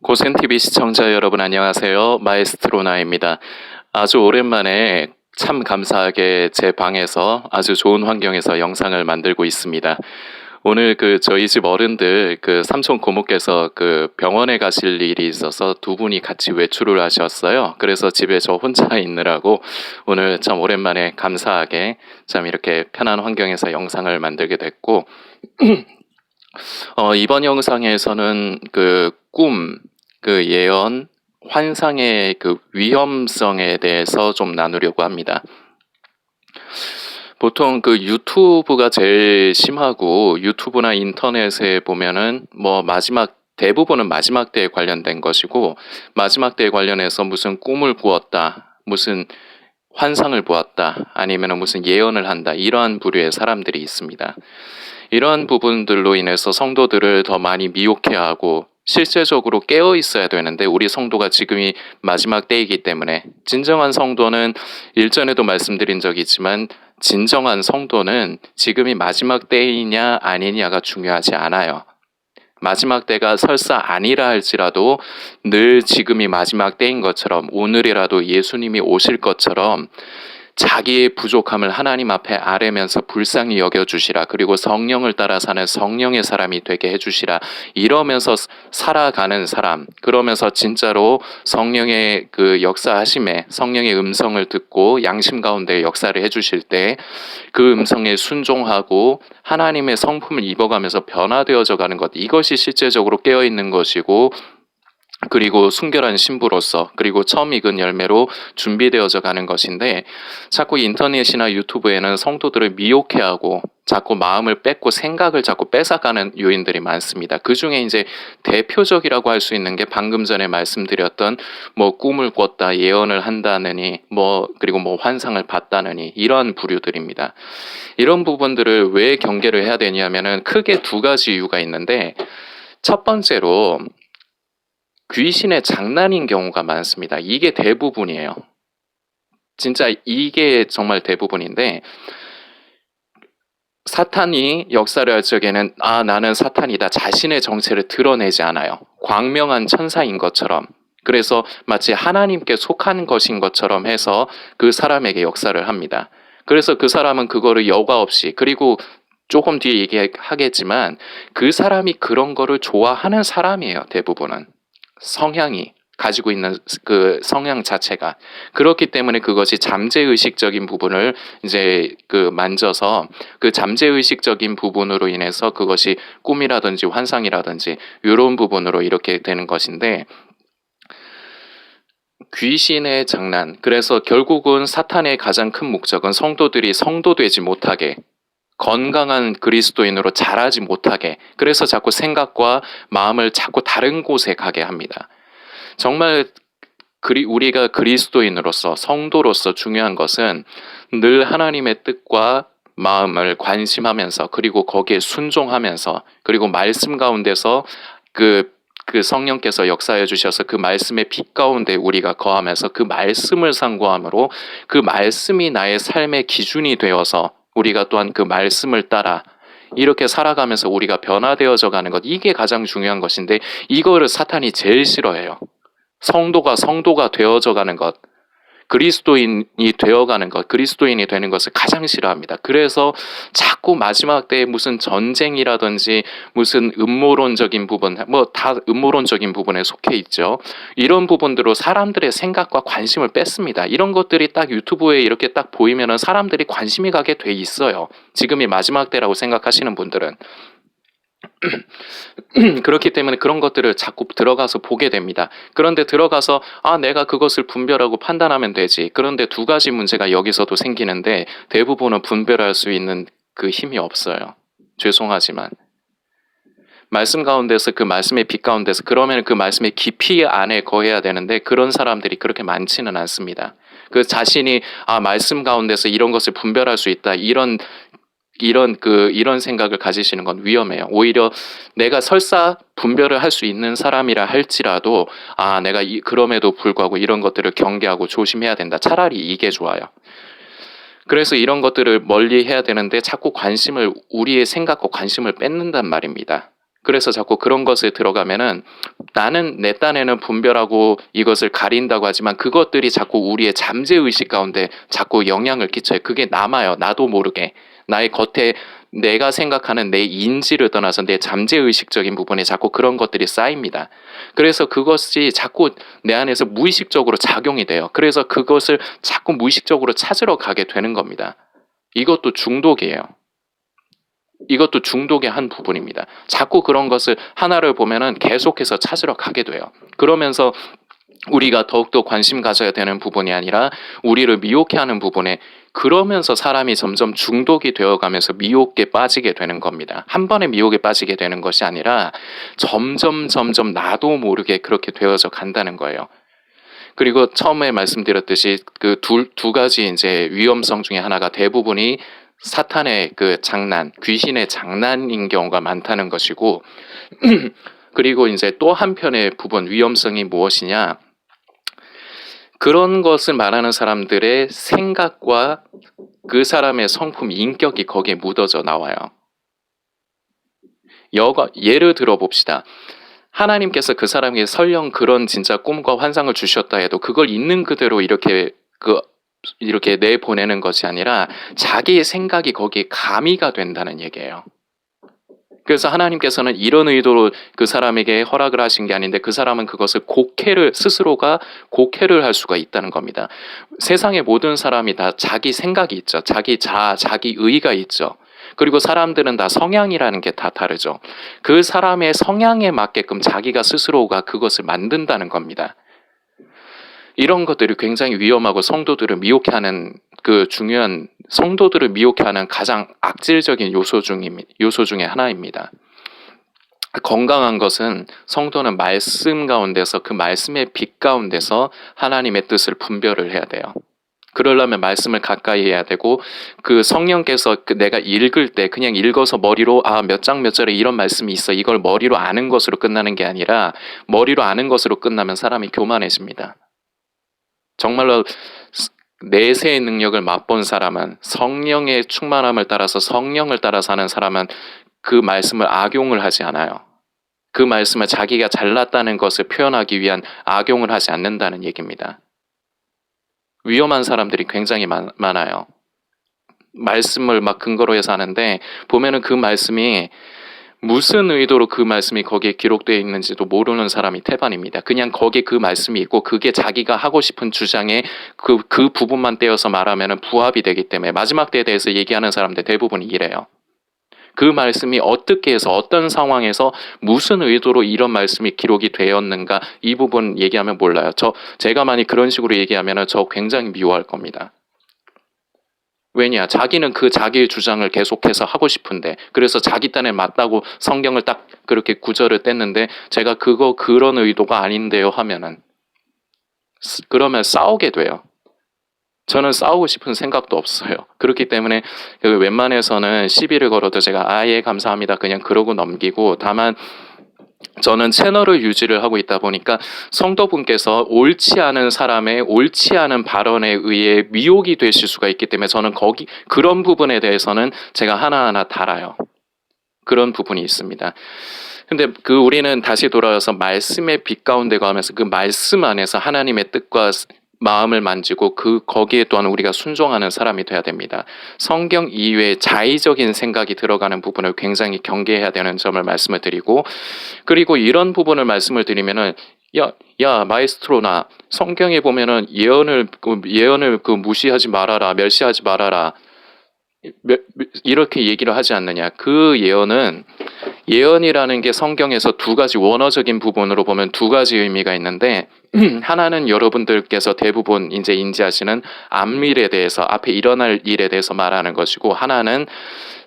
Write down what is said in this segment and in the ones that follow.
고센TV 시청자 여러분 안녕하세요. 마에스트로나입니다. 아주 오랜만에 참 감사하게 제 방에서 아주 좋은 환경에서 영상을 만들고 있습니다. 오늘 저희 집 어른들 삼촌 고모께서 병원에 가실 일이 있어서 두 분이 같이 외출을 하셨어요. 그래서 집에 저 혼자 있느라고 오늘 참 오랜만에 감사하게 참 이렇게 편한 환경에서 영상을 만들게 됐고 이번 영상에서는 꿈, 예언, 환상의 위험성에 대해서 좀 나누려고 합니다. 보통 유튜브가 제일 심하고 유튜브나 인터넷에 보면은 대부분은 마지막 때에 관련된 것이고 마지막 때에 관련해서 무슨 꿈을 꾸었다, 무슨 환상을 보았다, 아니면 무슨 예언을 한다, 이러한 부류의 사람들이 있습니다. 이러한 부분들로 인해서 성도들을 더 많이 미혹해하고 실제적으로 깨어 있어야 되는데 우리 성도가 지금이 마지막 때이기 때문에 진정한 성도는 일전에도 말씀드린 적이 있지만 진정한 성도는 지금이 마지막 때이냐 아니냐가 중요하지 않아요. 마지막 때가 설사 아니라 할지라도 늘 지금이 마지막 때인 것처럼 오늘이라도 예수님이 오실 것처럼 자기의 부족함을 하나님 앞에 아뢰면서 불쌍히 여겨주시라. 그리고 성령을 따라 사는 성령의 사람이 되게 해주시라. 이러면서 살아가는 사람, 그러면서 진짜로 성령의 역사하심에 성령의 음성을 듣고 양심 가운데 역사를 해주실 때 그 음성에 순종하고 하나님의 성품을 입어가면서 변화되어져 가는 것, 이것이 실제적으로 깨어있는 것이고 그리고 순결한 신부로서 그리고 처음 익은 열매로 준비되어져 가는 것인데 자꾸 인터넷이나 유튜브에는 성도들을 미혹해하고 자꾸 마음을 뺏고 생각을 자꾸 뺏어가는 요인들이 많습니다. 그 중에 이제 대표적이라고 할 수 있는 게 방금 전에 말씀드렸던 꿈을 꿨다, 예언을 한다느니 그리고 환상을 봤다느니 이런 부류들입니다. 이런 부분들을 왜 경계를 해야 되냐면은 크게 두 가지 이유가 있는데 첫 번째로 귀신의 장난인 경우가 많습니다. 이게 대부분이에요. 진짜 이게 정말 대부분인데 사탄이 역사를 할 적에는 나는 사탄이다 자신의 정체를 드러내지 않아요. 광명한 천사인 것처럼, 그래서 마치 하나님께 속한 것인 것처럼 해서 그 사람에게 역사를 합니다. 그래서 그 사람은 그거를 여과 없이, 그리고 조금 뒤에 얘기하겠지만 그 사람이 그런 거를 좋아하는 사람이에요. 대부분은 성향이 가지고 있는 그 성향 자체가 그렇기 때문에 그것이 잠재의식적인 부분을 이제 만져서 그 잠재의식적인 부분으로 인해서 그것이 꿈이라든지 환상이라든지 이런 부분으로 이렇게 되는 것인데, 귀신의 장난, 그래서 결국은 사탄의 가장 큰 목적은 성도들이 성도되지 못하게, 건강한 그리스도인으로 자라지 못하게, 그래서 자꾸 생각과 마음을 자꾸 다른 곳에 가게 합니다. 정말 우리가 그리스도인으로서 성도로서 중요한 것은 늘 하나님의 뜻과 마음을 관심하면서 그리고 거기에 순종하면서 그리고 말씀 가운데서 그 성령께서 역사해 주셔서 그 말씀의 빛 가운데 우리가 거하면서 그 말씀을 상고함으로 그 말씀이 나의 삶의 기준이 되어서 우리가 또한 그 말씀을 따라 이렇게 살아가면서 우리가 변화되어져 가는 것, 이게 가장 중요한 것인데 이거를 사탄이 제일 싫어해요. 성도가 되어져 가는 것, 그리스도인이 되어가는 것, 그리스도인이 되는 것을 가장 싫어합니다. 그래서 자꾸 마지막 때에 무슨 전쟁이라든지 무슨 음모론적인 부분, 다 음모론적인 부분에 속해 있죠. 이런 부분들로 사람들의 생각과 관심을 뺐습니다. 이런 것들이 딱 유튜브에 이렇게 딱 보이면은 사람들이 관심이 가게 돼 있어요. 지금이 마지막 때라고 생각하시는 분들은. 그렇기 때문에 그런 것들을 자꾸 들어가서 보게 됩니다. 그런데 들어가서 내가 그것을 분별하고 판단하면 되지. 그런데 두 가지 문제가 여기서도 생기는데 대부분은 분별할 수 있는 그 힘이 없어요. 죄송하지만 말씀 가운데서 그 말씀의 빛 가운데서 그러면 그 말씀의 깊이 안에 거해야 되는데 그런 사람들이 그렇게 많지는 않습니다. 그 자신이 말씀 가운데서 이런 것을 분별할 수 있다, 이런 생각을 가지시는 건 위험해요. 오히려 내가 설사 분별을 할 수 있는 사람이라 할지라도 내가 그럼에도 불구하고 이런 것들을 경계하고 조심해야 된다. 차라리 이게 좋아요. 그래서 이런 것들을 멀리 해야 되는데 자꾸 우리의 생각과 관심을 뺏는단 말입니다. 그래서 자꾸 그런 것에 들어가면은 나는 내 딴에는 분별하고 이것을 가린다고 하지만 그것들이 자꾸 우리의 잠재의식 가운데 자꾸 영향을 끼쳐요. 그게 남아요. 나도 모르게. 나의 겉에 내가 생각하는 내 인지를 떠나서 내 잠재의식적인 부분에 자꾸 그런 것들이 쌓입니다. 그래서 그것이 자꾸 내 안에서 무의식적으로 작용이 돼요. 그래서 그것을 자꾸 무의식적으로 찾으러 가게 되는 겁니다. 이것도 중독이에요. 이것도 중독의 한 부분입니다. 자꾸 그런 것을 하나를 보면은 계속해서 찾으러 가게 돼요. 그러면서 우리가 더욱더 관심 가져야 되는 부분이 아니라 우리를 미혹해하는 부분에 그러면서 사람이 점점 중독이 되어가면서 미혹에 빠지게 되는 겁니다. 한 번에 미혹에 빠지게 되는 것이 아니라 점점 나도 모르게 그렇게 되어져 간다는 거예요. 그리고 처음에 말씀드렸듯이 그 두 가지 이제 위험성 중에 하나가 대부분이 사탄의 그 장난, 귀신의 장난인 경우가 많다는 것이고, 그리고 이제 또 한편의 부분 위험성이 무엇이냐? 그런 것을 말하는 사람들의 생각과 그 사람의 성품, 인격이 거기에 묻어져 나와요. 예를 들어 봅시다. 하나님께서 그 사람에게 설령 그런 진짜 꿈과 환상을 주셨다 해도 그걸 있는 그대로 이렇게 내보내는 것이 아니라 자기의 생각이 거기에 가미가 된다는 얘기예요. 그래서 하나님께서는 이런 의도로 그 사람에게 허락을 하신 게 아닌데 그 사람은 그것을 스스로가 곡해를 할 수가 있다는 겁니다. 세상의 모든 사람이 다 자기 생각이 있죠. 자기 자아, 자기 의가 있죠. 그리고 사람들은 다 성향이라는 게 다 다르죠. 그 사람의 성향에 맞게끔 자기가 스스로가 그것을 만든다는 겁니다. 이런 것들이 굉장히 위험하고 성도들을 미혹해하는 성도들을 미혹해하는 가장 악질적인 요소 중에 하나입니다. 건강한 것은 성도는 말씀 가운데서 그 말씀의 빛 가운데서 하나님의 뜻을 분별을 해야 돼요. 그러려면 말씀을 가까이 해야 되고 그 성령께서 내가 읽을 때 그냥 읽어서 머리로 몇 장 몇 절에 이런 말씀이 있어 이걸 머리로 아는 것으로 끝나는 게 아니라 머리로 아는 것으로 끝나면 사람이 교만해집니다. 정말로 내세의 능력을 맛본 사람은 성령의 충만함을 따라서 성령을 따라 사는 사람은 그 말씀을 악용을 하지 않아요. 그 말씀을 자기가 잘났다는 것을 표현하기 위한 악용을 하지 않는다는 얘기입니다. 위험한 사람들이 굉장히 많아요. 말씀을 막 근거로 해서 하는데 보면은 그 말씀이 무슨 의도로 그 말씀이 거기에 기록되어 있는지도 모르는 사람이 태반입니다. 그냥 거기에 그 말씀이 있고 그게 자기가 하고 싶은 주장에 그 부분만 떼어서 말하면 부합이 되기 때문에 마지막 때에 대해서 얘기하는 사람들 대부분이 이래요. 그 말씀이 어떻게 해서 어떤 상황에서 무슨 의도로 이런 말씀이 기록이 되었는가 이 부분 얘기하면 몰라요. 제가 만약 그런 식으로 얘기하면 저 굉장히 미워할 겁니다. 왜냐? 자기는 자기의 주장을 계속해서 하고 싶은데 그래서 자기 딴에 맞다고 성경을 딱 그렇게 구절을 뗐는데 제가 그런 의도가 아닌데요 하면은 그러면 싸우게 돼요. 저는 싸우고 싶은 생각도 없어요. 그렇기 때문에 웬만해서는 시비를 걸어도 제가 예 감사합니다 그냥 그러고 넘기고 다만 저는 채널을 유지를 하고 있다 보니까 성도분께서 옳지 않은 사람의 옳지 않은 발언에 의해 미혹이 되실 수가 있기 때문에 저는 그런 부분에 대해서는 제가 하나하나 달아요. 그런 부분이 있습니다. 근데 우리는 다시 돌아와서 말씀의 빛 가운데 가면서 그 말씀 안에서 하나님의 뜻과 마음을 만지고 거기에 또한 우리가 순종하는 사람이 돼야 됩니다. 성경 이외에 자의적인 생각이 들어가는 부분을 굉장히 경계해야 되는 점을 말씀을 드리고 그리고 이런 부분을 말씀을 드리면은 야 마에스트로나 성경에 보면은 예언을 무시하지 말아라 멸시하지 말아라 이렇게 얘기를 하지 않느냐. 그 예언이라는 게 성경에서 두 가지 원어적인 부분으로 보면 두 가지 의미가 있는데 하나는 여러분들께서 대부분 이제 인지하시는 앞일에 대해서 앞에 일어날 일에 대해서 말하는 것이고 하나는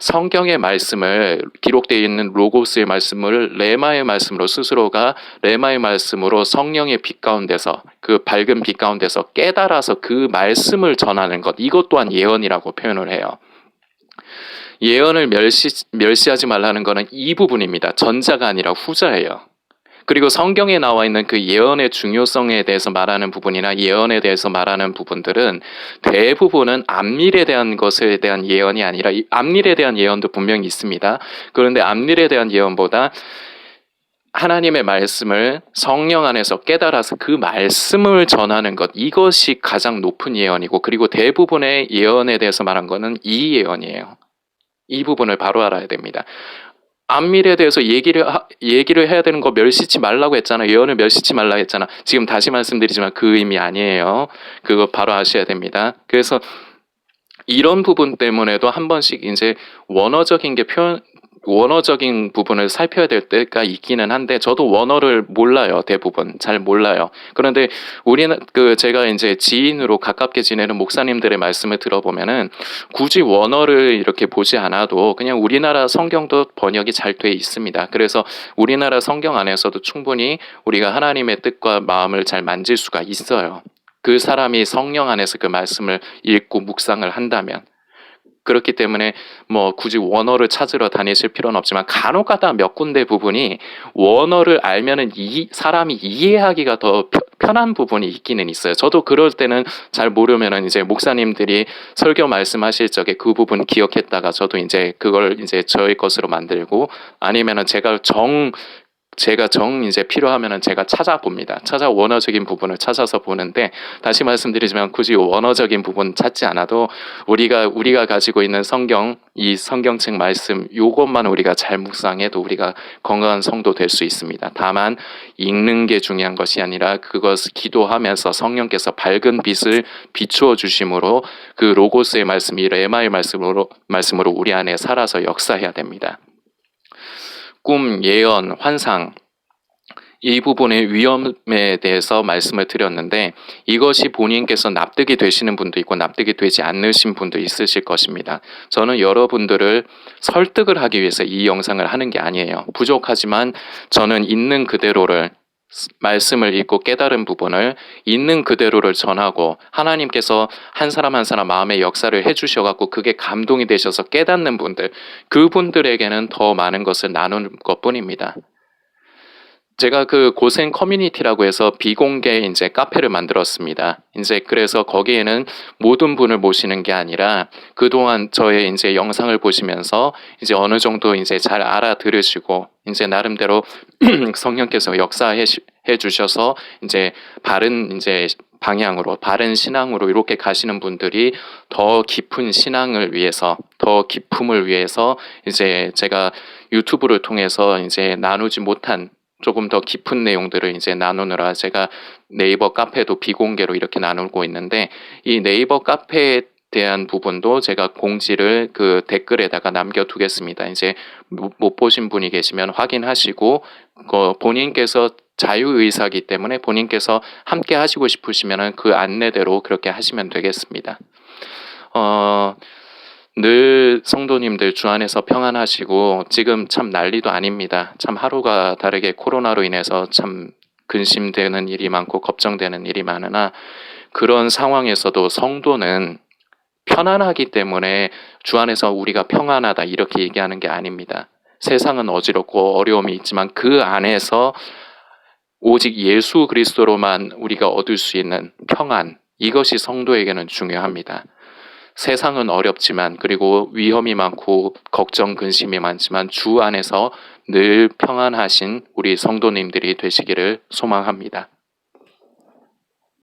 성경의 말씀을 기록되어 있는 로고스의 말씀을 레마의 말씀으로 스스로가 레마의 말씀으로 성령의 빛 가운데서 그 밝은 빛 가운데서 깨달아서 그 말씀을 전하는 것 이것 또한 예언이라고 표현을 해요. 예언을 멸시하지 말라는 것은 이 부분입니다. 전자가 아니라 후자예요. 그리고 성경에 나와 있는 그 예언의 중요성에 대해서 말하는 부분이나 예언에 대해서 말하는 부분들은 대부분은 앞일에 대한 것에 대한 예언이 아니라 앞일에 대한 예언도 분명히 있습니다. 그런데 앞일에 대한 예언보다 하나님의 말씀을 성령 안에서 깨달아서 그 말씀을 전하는 것, 이것이 가장 높은 예언이고, 그리고 대부분의 예언에 대해서 말한 거는 이 예언이에요. 이 부분을 바로 알아야 됩니다. 안밀에 대해서 얘기를 해야 되는 거 멸시치 말라고 했잖아. 예언을 멸시치 말라고 했잖아. 지금 다시 말씀드리지만 그 의미 아니에요. 그거 바로 아셔야 됩니다. 그래서 이런 부분 때문에도 한 번씩 이제 원어적인 부분을 살펴야 될 때가 있기는 한데, 저도 원어를 몰라요. 대부분 잘 몰라요. 그런데 제가 이제 지인으로 가깝게 지내는 목사님들의 말씀을 들어보면은 굳이 원어를 이렇게 보지 않아도 그냥 우리나라 성경도 번역이 잘 돼 있습니다. 그래서 우리나라 성경 안에서도 충분히 우리가 하나님의 뜻과 마음을 잘 만질 수가 있어요. 그 사람이 성령 안에서 그 말씀을 읽고 묵상을 한다면. 그렇기 때문에 뭐 굳이 원어를 찾으러 다니실 필요는 없지만, 간혹가다 몇 군데 부분이 원어를 알면은 이 사람이 이해하기가 더 편한 부분이 있기는 있어요. 저도 그럴 때는 잘 모르면은 이제 목사님들이 설교 말씀하실 적에 그 부분 기억했다가 저도 이제 그걸 이제 저의 것으로 만들고, 아니면은 제가 이제 필요하면은 제가 찾아봅니다. 원어적인 부분을 찾아서 보는데, 다시 말씀드리지만 굳이 원어적인 부분 찾지 않아도 우리가 가지고 있는 성경, 이 성경책 말씀 요것만 우리가 잘 묵상해도 우리가 건강한 성도 될 수 있습니다. 다만 읽는 게 중요한 것이 아니라 그것을 기도하면서 성령께서 밝은 빛을 비추어 주심으로 그 로고스의 말씀, 이 레마의 말씀으로 우리 안에 살아서 역사해야 됩니다. 꿈, 예언, 환상, 이 부분의 위험에 대해서 말씀을 드렸는데, 이것이 본인께서 납득이 되시는 분도 있고 납득이 되지 않으신 분도 있으실 것입니다. 저는 여러분들을 설득을 하기 위해서 이 영상을 하는 게 아니에요. 부족하지만 저는 있는 그대로를, 말씀을 읽고 깨달은 부분을 있는 그대로를 전하고, 하나님께서 한 사람 한 사람 마음의 역사를 해주셔갖고 그게 감동이 되셔서 깨닫는 분들, 그분들에게는 더 많은 것을 나누는 것뿐입니다. 제가 그 고생 커뮤니티라고 해서 비공개 이제 카페를 만들었습니다. 이제 그래서 거기에는 모든 분을 모시는 게 아니라 그동안 저의 이제 영상을 보시면서 이제 어느 정도 이제 잘 알아들으시고 이제 나름대로 성령께서 역사해 주셔서 이제 바른 이제 방향으로, 바른 신앙으로 이렇게 가시는 분들이 더 깊은 신앙을 위해서, 더 깊음을 위해서 이제 제가 유튜브를 통해서 이제 나누지 못한 조금 더 깊은 내용들을 이제 나누느라 제가 네이버 카페도 비공개로 이렇게 나누고 있는데, 이 네이버 카페에 대한 부분도 제가 공지를 그 댓글에다가 남겨두겠습니다. 이제 못 보신 분이 계시면 확인하시고, 본인께서 자유의사기 때문에 본인께서 함께 하시고 싶으시면 그 안내대로 그렇게 하시면 되겠습니다. 늘 성도님들 주 안에서 평안하시고, 지금 참 난리도 아닙니다. 참 하루가 다르게 코로나로 인해서 참 근심되는 일이 많고 걱정되는 일이 많으나, 그런 상황에서도 성도는 편안하기 때문에 주 안에서 우리가 평안하다 이렇게 얘기하는 게 아닙니다. 세상은 어지럽고 어려움이 있지만 그 안에서 오직 예수 그리스도로만 우리가 얻을 수 있는 평안, 이것이 성도에게는 중요합니다. 세상은 어렵지만, 그리고 위험이 많고 걱정 근심이 많지만 주 안에서 늘 평안하신 우리 성도님들이 되시기를 소망합니다.